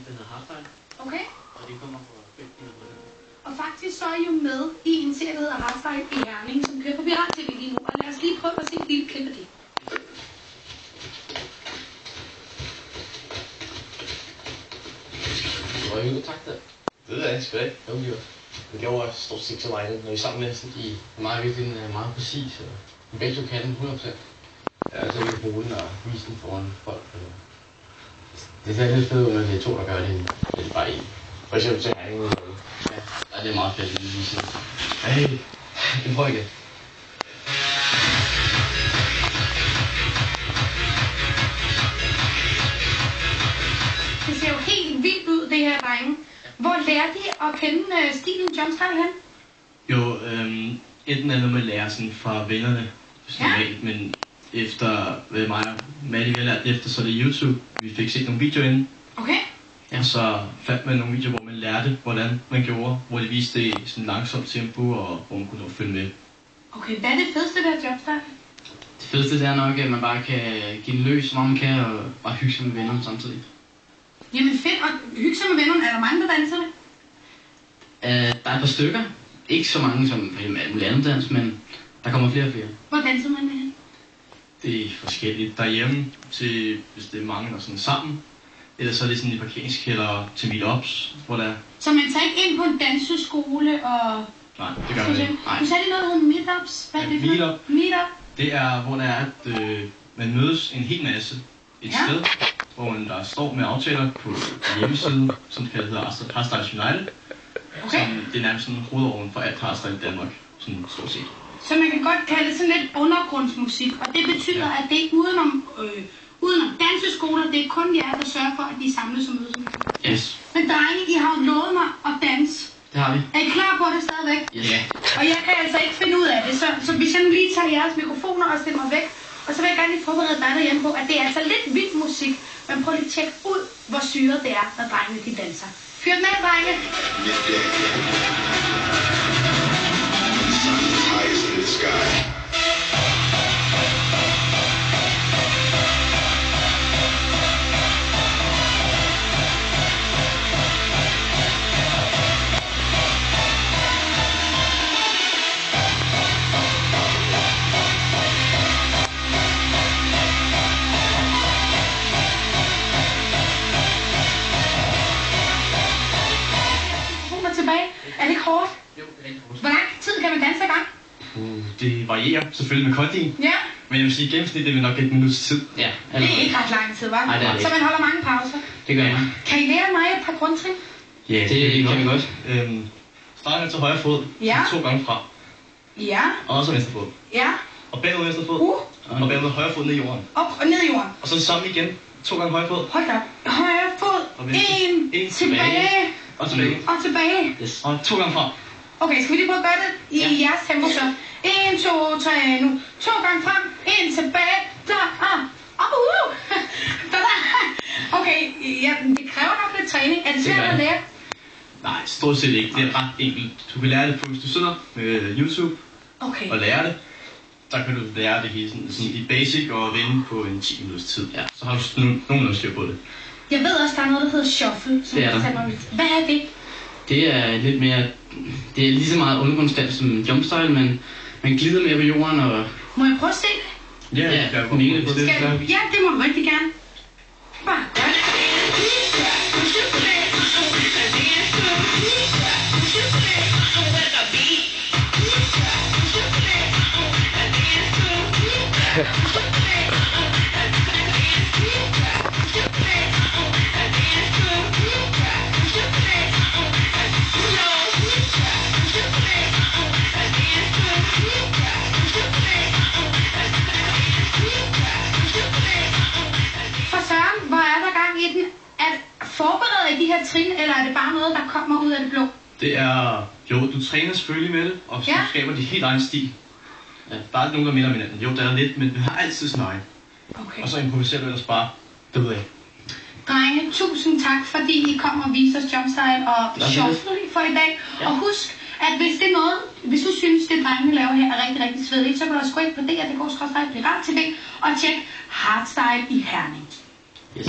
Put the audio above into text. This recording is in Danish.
der hedder Hardstyle. Okay. Og det kommer fra Belgien. Og faktisk så er I jo med i en serie, der hedder Hardstyle i Herning, som kører på Viral TV lige nu. Og lad os lige prøve at se et lille klip af det. Var I ude og takte? Det ved jeg ikke, sgu da ikke. Jo, vi var. Det gjorde stort set så meget, når vi er sammen med sådan i meget virkelig meget præcis. Og begge to kan den 100%. Ja, så vi kan bruge den og vise den foran folk. Det ser lidt fedt ud, når det er to, der gør det. Det er bare en. For eksempel så Herning. Ja, det er meget fedt, at vi viser det. Hey, det prøver igen. Det ser jo helt vildt ud, det her, drenge. Hvor lærte I at kende stilen Jumpstyle hen? Jo, enten er noget med at lære sådan fra vennerne, normalt, men efter hvad mig og Maddie har lært efter, så er det YouTube. Vi fik set nogle videoer inden. Okay. Og så fandt man nogle videoer, hvor man lærte, hvordan man gjorde, hvor de viste det i sådan langsomt tempo, og hvor man kunne nå følge med. Okay, hvad er det fedeste ved Jumpstyle? Det fedeste det er nok, at man bare kan give den løs, hvor man kan, og bare hygge sig med vennerne samtidig. Jamen fedt, og hygge sig med vennerne. Er der mange, der danser det? Der er et par stykker. Ikke så mange som for eksempel alt muligt andet dans, men der kommer flere og flere. Hvor danser man det hen? Det er forskelligt. Derhjemme, til, hvis det er mange, der sådan sammen. Eller så er det sådan i parkeringskælder til meetups, hvor der er... Så man tager ikke ind på en danseskole og... Nej, det gør man ikke. Du sagde det noget, der hedder meetups. Hvad er det for? Meetup. Meetup. Det er, hvor der er, at man mødes en hel masse et sted, hvor man der står med aftaler på hjemmesiden, som det hedder Hardstyle United. Okay. Som det er nærmest sådan hovedovnen for alt hardstyle i Danmark, sådan stort set. Så man kan godt kalde det sådan lidt undergrundsmusik, og det betyder, at det er udenom danseskoler, det er kun jer, der sørger for, at vi samles og mødes. Yes. Men drenge, I har jo lovet mig at danse. Det har vi. Er I klar på det stadigvæk? Yes. Ja. Og jeg kan altså ikke finde ud af det, så hvis jeg nu lige tager jeres mikrofoner og stiller mig væk, og så vil jeg gerne lige forberede dig derhjemme på, at det er altså lidt vild musik, men prøv lige at tjekke ud, hvor syret det er, når drengene de danser. Fyr den af, drenge! Tilbage. Er det ikke hårdt? Jo, det er rigtig hårdt. Hvor lang tid kan man danse i gang? Det varierer selvfølgelig med kontien. Ja. Men jeg vil sige, at gennemsnittet vil nok et minuts tid. Ja. Det er ikke ret lang tid, hva'? Nej, det er det. Så man holder mange pauser. Det gør jeg. Kan I lære mig et par grundtrin? Ja, det kan vi godt. Starter til højre fod, Ja. 2 gange fra. Ja. Og også venstre fod. Ja. Og bagud venstre fod. Og bagud højre fod ned i jorden. Op og ned i jorden. Og så sammen igen. 2 gange højre fod. Hold da op. Højre fod. En. Tilbage. Og tilbage. Og tilbage. Yes. Og 2 gange fra. Okay, skal vi lige prøve at gøre det i jeres tempo så? 1, 2, 3, nu. 2 gange frem. 1 tilbage. Der. Okay, ja, det kræver nok lidt træning. Er det svært at lære? Nej, stort set ikke. Det er ret enkelt. Du kan lære det på, hvis du sidder med YouTube og lærer det. Så kan du lære det hele sådan i basic og vende på en 10 minutters tid. Ja. Så har du nogenlunde styr på det. Jeg ved også, der er noget, der hedder shuffle. Det er der. Hvad er det? Det er lidt mere... Det er lige så meget undergrundsdans som Jumpstyle, men man glider mere på jorden og... Må jeg prøve at se det? Ja, ja, det ja, det må du rigtig gerne. Bare godt. Forbereder I de her trin, eller er det bare noget, der kommer ud af det blå? Det er... Jo, du træner selvfølgelig med det, og så skaber de helt egen stil. Ja, der er ikke nogen, der minder om hinanden. Jo, der er lidt, men vi har altid sin egen. Okay. Og så improviserer du ellers bare. Det ved jeg. Drenge, tusind tak, fordi I kom og viste os Jumpstyle og shuffle for i dag. Ja. Og husk, at hvis du synes, det drengene laver her er rigtig, rigtig svedigt, så kan du også gå ind på DR.dk/Viral TV og tjek Hardstyle i Herning. Yes.